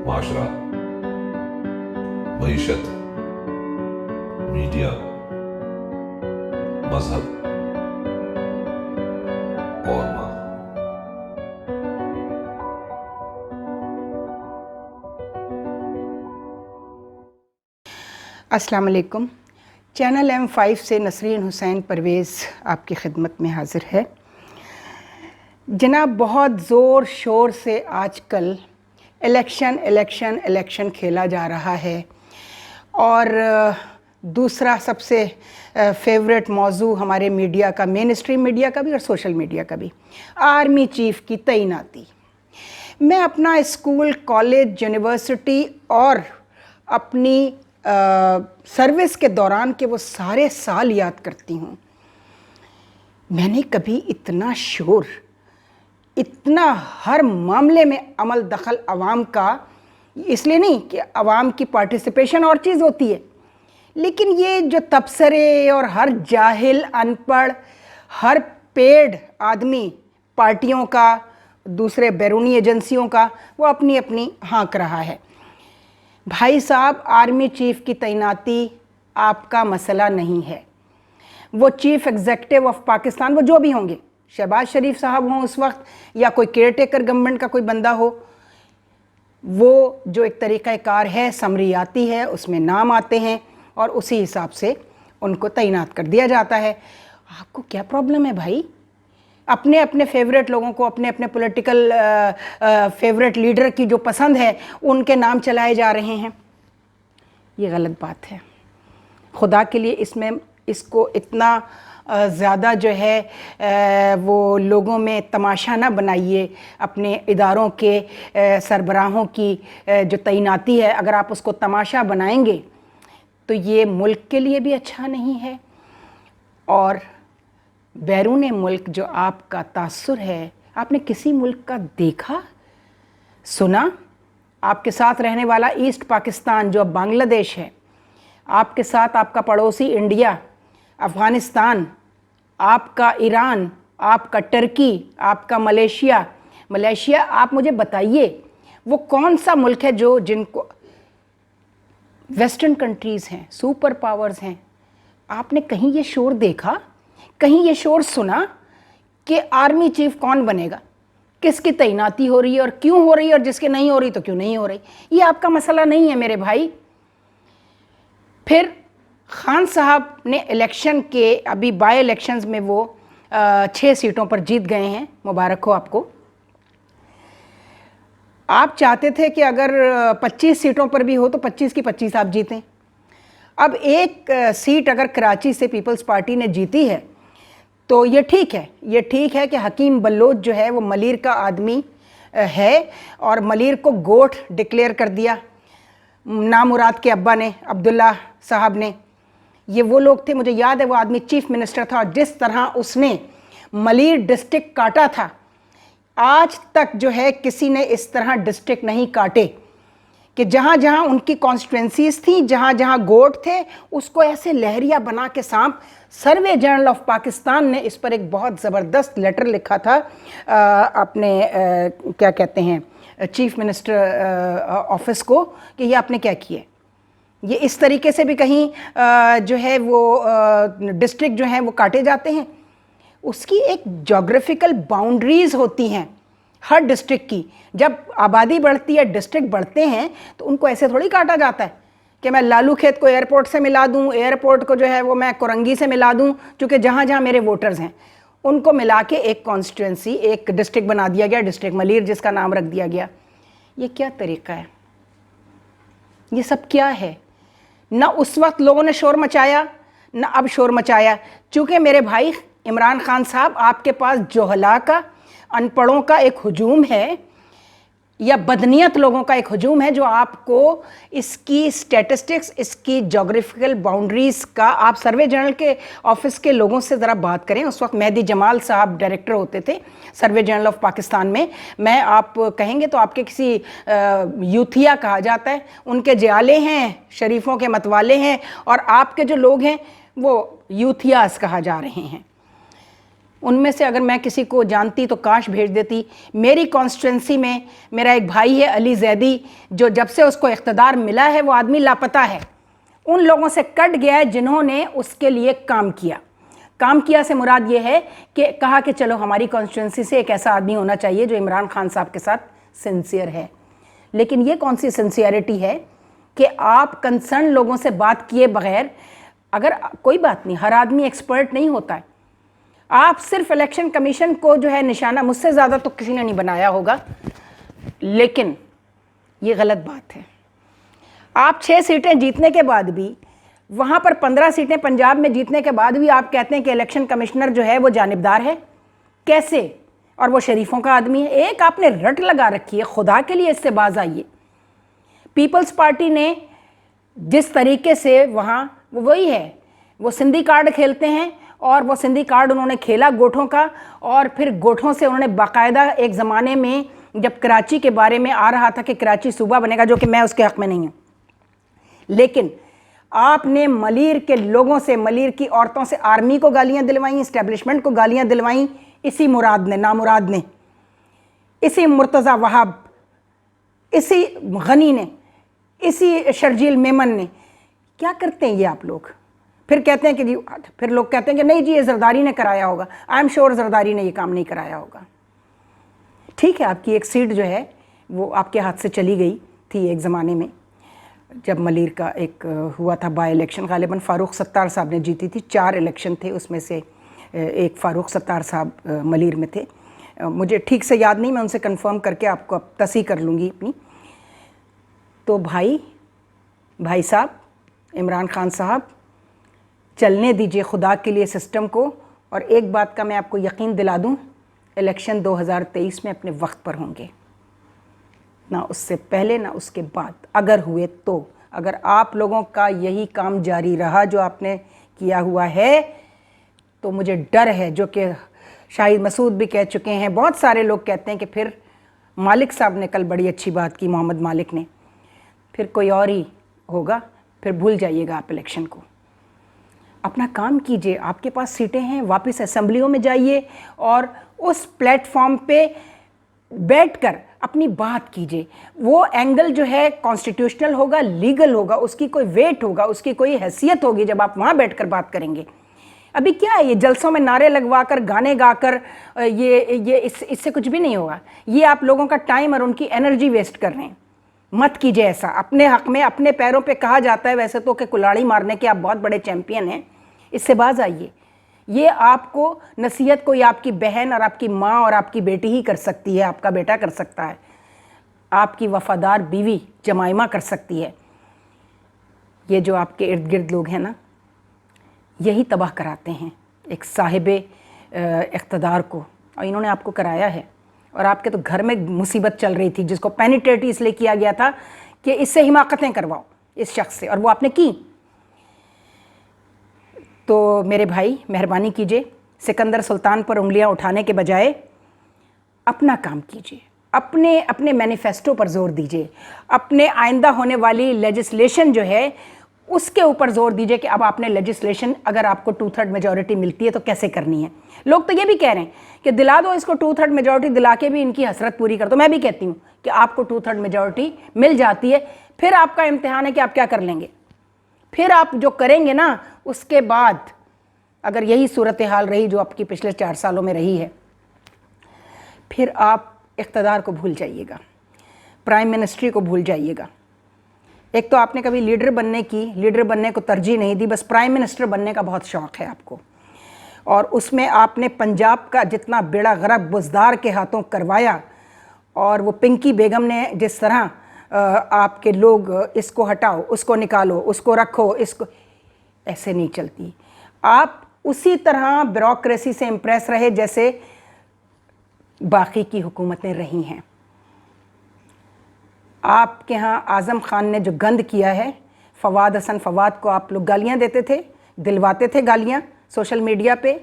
معاشرہ، معیشت، میڈیا، مذہب اور ماں۔ السلام علیکم۔ چینل M5 سے نسرین حسین پرویز آپ کی خدمت میں حاضر ہے۔ جناب، بہت زور شور سے آج کل الیکشن کھیلا جا رہا ہے، اور دوسرا سب سے فیوریٹ موضوع ہمارے میڈیا کا، مین اسٹریم میڈیا کا بھی اور سوشل میڈیا کا بھی، آرمی چیف کی تعیناتی۔ میں اپنا اسکول، کالج، یونیورسٹی اور اپنی سروس کے دوران کے وہ سارے سال یاد کرتی ہوں۔ میں نے کبھی اتنا شور، اتنا ہر معاملے میں عمل دخل عوام کا، اس لیے نہیں کہ عوام کی پارٹیسپیشن اور چیز ہوتی ہے، لیکن یہ جو تبصرے اور ہر جاہل، ان پڑھ، ہر پیڈ آدمی پارٹیوں کا، دوسرے بیرونی ایجنسیوں کا، وہ اپنی اپنی ہانک رہا ہے۔ بھائی صاحب، آرمی چیف کی تعیناتی آپ کا مسئلہ نہیں ہے۔ وہ چیف ایگزیکٹو آف پاکستان، وہ جو بھی ہوں گے، شہباز شریف صاحب ہوں اس وقت، یا کوئی کیئر ٹیکر گورنمنٹ کا کوئی بندہ ہو، وہ جو ایک طریقہ کار ہے سمریاتی ہے، اس میں نام آتے ہیں اور اسی حساب سے ان کو تعینات کر دیا جاتا ہے۔ آپ کو کیا پرابلم ہے بھائی؟ اپنے اپنے فیوریٹ لوگوں کو، اپنے اپنے پولیٹیکل فیوریٹ لیڈر کی جو پسند ہے ان کے نام چلائے جا رہے ہیں۔ یہ غلط بات ہے۔ خدا کے لیے اس کو اتنا زیادہ جو ہے وہ لوگوں میں تماشا نہ بنائیے۔ اپنے اداروں کے سربراہوں کی جو تعیناتی ہے، اگر آپ اس کو تماشا بنائیں گے تو یہ ملک کے لیے بھی اچھا نہیں ہے، اور بیرون ملک جو آپ کا تاثر ہے، آپ نے کسی ملک کا دیکھا، سنا؟ آپ کے ساتھ رہنے والا ایسٹ پاکستان جو اب بنگلہ دیش ہے، آپ کے ساتھ آپ کا پڑوسی انڈیا، افغانستان، آپ کا ایران، آپ کا ٹرکی، آپ کا ملیشیا، آپ مجھے بتائیے وہ کون سا ملک ہے جن کو ویسٹرن کنٹریز ہیں، سپر پاورز ہیں، آپ نے کہیں یہ شور دیکھا، کہیں یہ شور سنا کہ آرمی چیف کون بنے گا، کس کی تعیناتی ہو رہی ہے اور کیوں ہو رہی ہے، اور جس کے نہیں ہو رہی تو کیوں نہیں ہو رہی؟ یہ آپ کا مسئلہ نہیں ہے میرے بھائی۔ پھر خان صاحب نے الیکشن کے ابھی بائی الیکشنز میں وہ 6 سیٹوں پر جیت گئے ہیں، مبارک ہو آپ کو۔ آپ چاہتے تھے کہ اگر 25 سیٹوں پر بھی ہو تو 25 کی 25 آپ جیتیں۔ اب ایک سیٹ اگر کراچی سے پیپلز پارٹی نے جیتی ہے تو یہ ٹھیک ہے کہ حکیم بلوچ جو ہے وہ ملیر کا آدمی ہے، اور ملیر کو گوٹ ڈکلیئر کر دیا نامراد کے ابا نے، عبداللہ صاحب نے۔ یہ وہ لوگ تھے، مجھے یاد ہے وہ آدمی چیف منسٹر تھا، اور جس طرح اس نے ملیر ڈسٹرکٹ کاٹا تھا، آج تک جو ہے کسی نے اس طرح ڈسٹرکٹ نہیں کاٹے، کہ جہاں جہاں ان کی کانسٹیٹوینسیز تھیں، جہاں جہاں گوٹ تھے، اس کو ایسے لہریہ بنا کے سانپ۔ سروے جنرل آف پاکستان نے اس پر ایک بہت زبردست لیٹر لکھا تھا اپنے کیا کہتے ہیں چیف منسٹر آفس کو، کہ یہ آپ نے کیا کیا ہے، یہ اس طریقے سے بھی کہیں جو ہے وہ ڈسٹرکٹ جو ہیں وہ کاٹے جاتے ہیں۔ اس کی ایک جغرافیکل باؤنڈریز ہوتی ہیں ہر ڈسٹرکٹ کی۔ جب آبادی بڑھتی ہے، ڈسٹرکٹ بڑھتے ہیں، تو ان کو ایسے تھوڑی کاٹا جاتا ہے کہ میں لالو کھیت کو ایئرپورٹ سے ملا دوں، ایئرپورٹ کو جو ہے وہ میں کورنگی سے ملا دوں، چونکہ جہاں جہاں میرے ووٹرز ہیں ان کو ملا کے ایک کانسٹیٹوینسی، ایک ڈسٹرکٹ بنا دیا گیا، ڈسٹرکٹ ملیر جس کا نام رکھ دیا گیا۔ یہ کیا طریقہ ہے؟ یہ سب کیا ہے؟ نہ اس وقت لوگوں نے شور مچایا، نہ اب شور مچایا، چونکہ میرے بھائی عمران خان صاحب، آپ کے پاس جوہلا کا، ان پڑھوں کا ایک ہجوم ہے، یا بدنیت لوگوں کا ایک ہجوم ہے، جو آپ کو اس کی سٹیٹسٹکس، اس کی جغرافیکل باؤنڈریز کا، آپ سروے جنرل کے آفس کے لوگوں سے ذرا بات کریں۔ اس وقت مہدی جمال صاحب ڈائریکٹر ہوتے تھے سروے جنرل آف پاکستان میں آپ کہیں گے تو آپ کے کسی یوتھیا کہا جاتا ہے، ان کے جیالے ہیں، شریفوں کے متوالے ہیں، اور آپ کے جو لوگ ہیں وہ یوتھیاز کہا جا رہے ہیں۔ ان میں سے اگر میں کسی کو جانتی تو کاش بھیج دیتی. میری کانسٹیٹوئنسی میں میرا ایک بھائی ہے علی زیدی، جو جب سے اس کو اقتدار ملا ہے وہ آدمی لاپتہ ہے. ان لوگوں سے کٹ گیا ہے جنہوں نے اس کے لیے کام کیا. کام کیا سے مراد یہ ہے کہ کہا کہ چلو ہماری کانسٹیٹوئنسی سے ایک ایسا آدمی ہونا چاہیے جو عمران خان صاحب کے ساتھ سنسیئر ہے. لیکن یہ کون سی سنسیئرٹی ہے کہ آپ کنسرن لوگوں سے بات کیے بغیر، اگر کوئی بات نہیں، ہر آدمی ایکسپرٹ نہیں ہوتا ہے، آپ صرف الیکشن کمیشن کو جو ہے نشانہ، مجھ سے زیادہ تو کسی نے نہیں بنایا ہوگا، لیکن یہ غلط بات ہے. آپ 6 سیٹیں جیتنے کے بعد بھی، وہاں پر 15 سیٹیں پنجاب میں جیتنے کے بعد بھی آپ کہتے ہیں کہ الیکشن کمشنر جو ہے وہ جانبدار ہے. کیسے؟ اور وہ شریفوں کا آدمی ہے. ایک آپ نے رٹ لگا رکھی ہے، خدا کے لیے اس سے باز آئیے. پیپلز پارٹی نے جس طریقے سے وہاں وہی ہے، وہ سندھی کارڈ کھیلتے ہیں، اور وہ سندھی کارڈ انہوں نے کھیلا گوٹھوں کا، اور پھر گوٹھوں سے انہوں نے باقاعدہ ایک زمانے میں جب کراچی کے بارے میں آ رہا تھا کہ کراچی صوبہ بنے گا، جو کہ میں اس کے حق میں نہیں ہوں، لیکن آپ نے ملیر کے لوگوں سے، ملیر کی عورتوں سے آرمی کو گالیاں دلوائیں، اسٹیبلشمنٹ کو گالیاں دلوائیں، اسی مراد نے، نامراد نے، اسی مرتضی وہاب، اسی غنی نے، اسی شرجیل میمن نے. کیا کرتے ہیں یہ آپ لوگ؟ پھر کہتے ہیں کہ جی، پھر لوگ کہتے ہیں کہ نہیں جی یہ زرداری نے کرایا ہوگا. آئی ایم شیور زرداری نے یہ کام نہیں کرایا ہوگا. ٹھیک ہے، آپ کی ایک سیٹ جو ہے وہ آپ کے ہاتھ سے چلی گئی تھی ایک زمانے میں، جب ملیر کا ایک ہوا تھا بائی الیکشن، غالباً فاروق ستار صاحب نے جیتی تھی. 4 الیکشن تھے، اس میں سے ایک فاروق ستار صاحب ملیر میں تھے. مجھے ٹھیک سے یاد نہیں، میں ان سے کنفرم کر کے آپ کو تصحیح کر لوں گی اپنی. تو بھائی صاحب عمران خان صاحب، چلنے دیجئے خدا کے لیے سسٹم کو. اور ایک بات کا میں آپ کو یقین دلا دوں، الیکشن 2023 میں اپنے وقت پر ہوں گے، نہ اس سے پہلے نہ اس کے بعد. اگر ہوئے تو، اگر آپ لوگوں کا یہی کام جاری رہا جو آپ نے کیا ہوا ہے، تو مجھے ڈر ہے، جو کہ شاہد مسعود بھی کہہ چکے ہیں، بہت سارے لوگ کہتے ہیں کہ پھر مالک صاحب نے کل بڑی اچھی بات کی، محمد مالک نے، پھر کوئی اور ہی ہوگا، پھر بھول جائیے گا آپ الیکشن کو. اپنا کام کیجئے، آپ کے پاس سیٹیں ہیں، واپس اسمبلیوں میں جائیے اور اس پلیٹ فارم پہ بیٹھ کر اپنی بات کیجئے. وہ اینگل جو ہے کانسٹیٹیوشنل ہوگا، لیگل ہوگا، اس کی کوئی ویٹ ہوگا، اس کی کوئی حیثیت ہوگی جب آپ وہاں بیٹھ کر بات کریں گے. ابھی کیا ہے یہ جلسوں میں نعرے لگوا کر، گانے گا کر، یہ اس سے کچھ بھی نہیں ہوگا. یہ آپ لوگوں کا ٹائم اور ان کی انرجی ویسٹ کر رہے ہیں. مت کیجئے ایسا. اپنے حق میں اپنے پیروں پہ کہا جاتا ہے ویسے تو کہ کلاڑی مارنے کے آپ بہت بڑے چیمپئن ہیں، اس سے باز آئیے. یہ آپ کو نصیحت کوئی آپ کی بہن اور آپ کی ماں اور آپ کی بیٹی ہی کر سکتی ہے، آپ کا بیٹا کر سکتا ہے، آپ کی وفادار بیوی جمائمہ کر سکتی ہے. یہ جو آپ کے ارد گرد لوگ ہیں نا، یہی تباہ کراتے ہیں ایک صاحب اقتدار کو، اور انہوں نے آپ کو کرایا ہے. اور آپ کے تو گھر میں مصیبت چل رہی تھی، جس کو پینیٹریٹ اس لیے کیا گیا تھا کہ اس سے حماقتیں کرواؤ اس شخص سے، اور وہ آپ نے کی. تو میرے بھائی مہربانی کیجئے، سکندر سلطان پر انگلیاں اٹھانے کے بجائے اپنا کام کیجئے، اپنے مینیفیسٹو پر زور دیجئے، اپنے آئندہ ہونے والی لیجسلیشن جو ہے اس کے اوپر زور دیجئے کہ اب آپ نے لیجسلیشن، اگر آپ کو 2/3 میجورٹی ملتی ہے تو کیسے کرنی ہے. لوگ تو یہ بھی کہہ رہے ہیں کہ دلا دو اس کو 2/3 میجورٹی، دلا کے بھی ان کی حسرت پوری کر دو. میں بھی کہتی ہوں کہ آپ کو 2/3 میجورٹی مل جاتی ہے، پھر آپ کا امتحان ہے کہ آپ کیا کر لیں گے. پھر آپ جو کریں گے نا، اس کے بعد اگر یہی صورتحال رہی جو آپ کی پچھلے 4 سالوں میں رہی ہے، پھر آپ اقتدار کو بھول جائیے گا، پرائم منسٹری کو بھول جائیے گا. ایک تو آپ نے کبھی لیڈر بننے کو ترجیح نہیں دی، بس پرائم منسٹر بننے کا بہت شوق ہے آپ کو. اور اس میں آپ نے پنجاب کا جتنا بیڑا غرق بزدار کے ہاتھوں کروایا، اور وہ پنکی بیگم نے جس طرح آپ کے لوگ اس کو ہٹاؤ، اس کو نکالو، اس کو رکھو، اس کو، ایسے نہیں چلتی. آپ اسی طرح بیوروکریسی سے امپریس رہے جیسے باقی کی حکومتیں رہی ہیں. آپ کے ہاں اعظم خان نے جو گند کیا ہے، فواد حسن فواد کو آپ لوگ گالیاں دیتے تھے، دلواتے تھے گالیاں سوشل میڈیا پہ،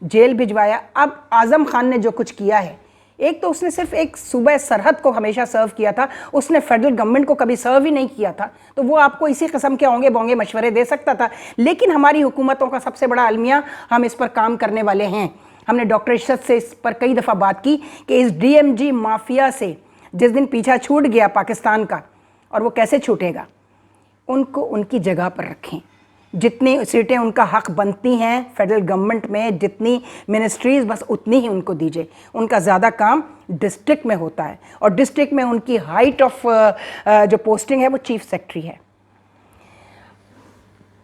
جیل بھجوایا. اب اعظم خان نے جو کچھ کیا ہے، ایک تو اس نے صرف ایک صوبہ سرحد کو ہمیشہ سرو کیا تھا، اس نے فیڈرل گورنمنٹ کو کبھی سرو ہی نہیں کیا تھا. تو وہ آپ کو اسی قسم کے ہونگے بونگے مشورے دے سکتا تھا. لیکن ہماری حکومتوں کا سب سے بڑا المیہ، ہم اس پر کام کرنے والے ہیں. ہم نے ڈاکٹر عشرت سے اس پر کئی دفعہ بات کی کہ اس ڈی ایم جی مافیا سے جس دن پیچھا چھوٹ گیا پاکستان کا، اور وہ کیسے چھوٹے گا، ان کو ان کی جگہ پر رکھیں. جتنی سیٹیں ان کا حق بنتی ہیں فیڈرل گورنمنٹ میں، جتنی منسٹریز، بس اتنی ہی ان کو دیجیے. ان کا زیادہ کام ڈسٹرکٹ میں ہوتا ہے، اور ڈسٹرکٹ میں ان کی ہائٹ آف جو پوسٹنگ ہے وہ چیف سیکرٹری ہے.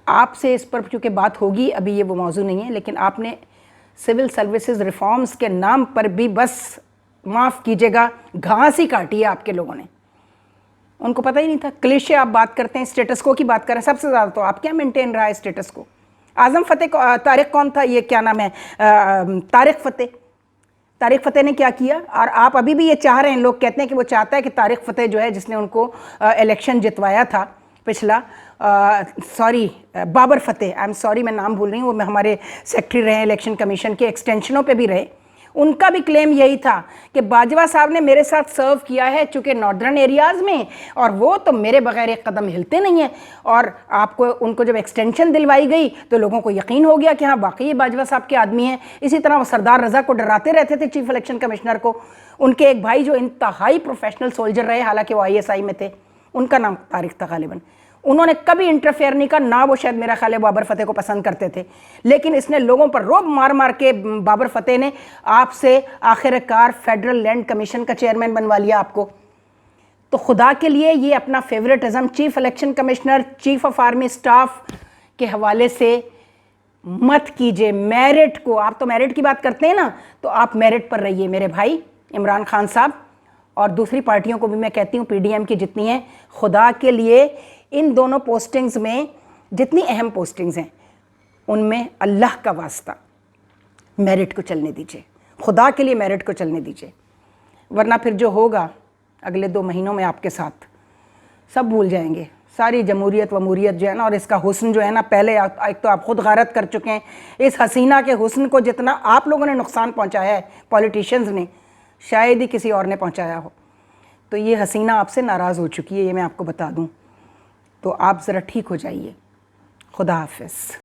آپ سے اس پر چونکہ بات ہوگی، ابھی یہ وہ موضوع نہیں ہے، لیکن آپ نے سول سروسز ریفارمز کے نام پر بھی بس معاف کیجیے گا گھاس ہی کاٹی ہے آپ کے لوگوں نے. ان کو پتہ ہی نہیں تھا. کلیشے آپ بات کرتے ہیں، اسٹیٹس کو کی بات کر رہے ہیں، سب سے زیادہ تو آپ کیا مینٹین رہا ہے اسٹیٹس کو. اعظم فتح طارق کون تھا، یہ کیا نام ہے، طارق فتح نے کیا کیا؟ اور آپ ابھی بھی یہ چاہ رہے ہیں، لوگ کہتے ہیں کہ وہ چاہتا ہے کہ طارق فتح جو ہے جس نے ان کو الیکشن جتوایا تھا پچھلا، بابر فتح، آئی ایم سوری میں نام بھول رہی ہوں، وہ ہمارے سیکرٹری رہے الیکشن کمیشن کے، ایکسٹینشنوں پہ بھی رہے. ان کا بھی کلیم یہی تھا کہ باجوہ صاحب نے میرے ساتھ سرو کیا ہے چونکہ ناردرن ایریاز میں، اور وہ تو میرے بغیر ایک قدم ہلتے نہیں ہیں. اور آپ کو ان کو جب ایکسٹینشن دلوائی گئی تو لوگوں کو یقین ہو گیا کہ ہاں واقعی یہ باجوہ صاحب کے آدمی ہیں. اسی طرح وہ سردار رضا کو ڈراتے رہتے تھے چیف الیکشن کمشنر کو. ان کے ایک بھائی جو انتہائی پروفیشنل سولجر رہے، حالانکہ وہ ISI میں تھے، ان کا نام طارق تھا غالباً، انہوں نے کبھی انٹرفیئر نہیں کہا، نہ وہ شاید میرا خیال ہے بابر فتح کو پسند کرتے تھے. لیکن اس نے لوگوں پر روب مار مار کے بابر فتح نے آپ سے آخر کار فیڈرل لینڈ کمیشن کا چیئرمین بنوا لیا آپ کو. تو خدا کے لیے یہ اپنا favouritism chief election commissioner, chief of army staff کے حوالے سے مت کیجئے. میرٹ کو، آپ تو میرٹ کی بات کرتے ہیں نا، تو آپ میرٹ پر رہیے میرے بھائی عمران خان صاحب. اور دوسری پارٹیوں کو بھی میں کہتی ہوں، PDM کی جتنی ہیں، خدا کے لیے ان دونوں پوسٹنگز میں جتنی اہم پوسٹنگز ہیں ان میں اللہ کا واسطہ میرٹ کو چلنے دیجیے، خدا کے لیے میرٹ کو چلنے دیجیے. ورنہ پھر جو ہوگا اگلے 2 مہینوں میں آپ کے ساتھ، سب بھول جائیں گے. ساری جمہوریت وموریت جو ہے نا، اور اس کا حسن جو ہے نا، پہلے ایک تو آپ خود غارت کر چکے ہیں. اس حسینہ کے حسن کو جتنا آپ لوگوں نے نقصان پہنچایا ہے پولیٹیشینز نے، شاید ہی کسی اور نے پہنچایا ہو. تو یہ حسینہ آپ سے ناراض ہو چکی ہے، یہ میں آپ کو بتا دوں. تو آپ ذرا ٹھیک ہو جائیے. خدا حافظ.